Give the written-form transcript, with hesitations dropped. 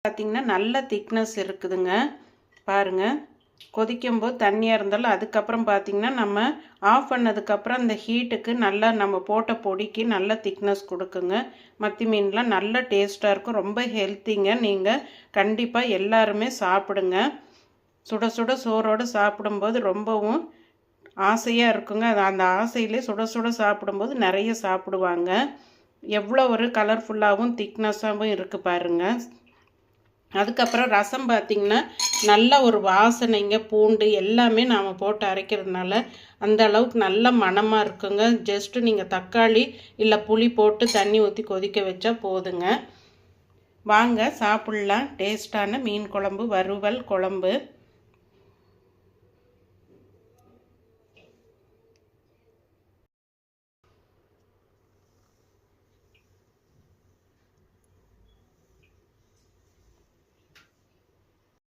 பார்த்திங்கன்னா நல்ல திக்னஸ் இருக்குதுங்க. பாருங்கள், கொதிக்கும்போது தண்ணியாக இருந்தாலும் அதுக்கப்புறம் பார்த்திங்கன்னா நம்ம ஆஃப் பண்ணதுக்கப்புறம் அந்த ஹீட்டுக்கு நல்லா நம்ம போட்ட பொடிக்கு நல்ல திக்னஸ் கொடுக்குங்க. மத்தி மீன்லாம் நல்ல டேஸ்ட்டாக இருக்கும். ரொம்ப ஹெல்த்திங்க. நீங்கள் கண்டிப்பாக எல்லாருமே சாப்பிடுங்க. சுட சுட சோறோடு சாப்பிடும்போது ரொம்பவும் ஆசையாக இருக்குங்க. அந்த ஆசையிலே சுட சுட சாப்பிடும்போது நிறைய சாப்பிடுவாங்க. எவ்வளோ ஒரு கலர்ஃபுல்லாகவும் திக்னஸாகவும் இருக்குது பாருங்கள். அதுக்கப்புறம் ரசம் பார்த்திங்கன்னா நல்ல ஒரு வாசனைங்க. பூண்டு எல்லாமே நாம் போட்டு அரைக்கிறதுனால அந்த அளவுக்கு நல்ல மணமாக இருக்குங்க. ஜஸ்ட்டு நீங்கள் தக்காளி இல்லை புளி போட்டு தண்ணி ஊற்றி கொதிக்க வச்சா போதுங்க. வாங்க சாப்பிட்லாம். டேஸ்டான மீன் குழம்பு, வறுவல் குழம்பு.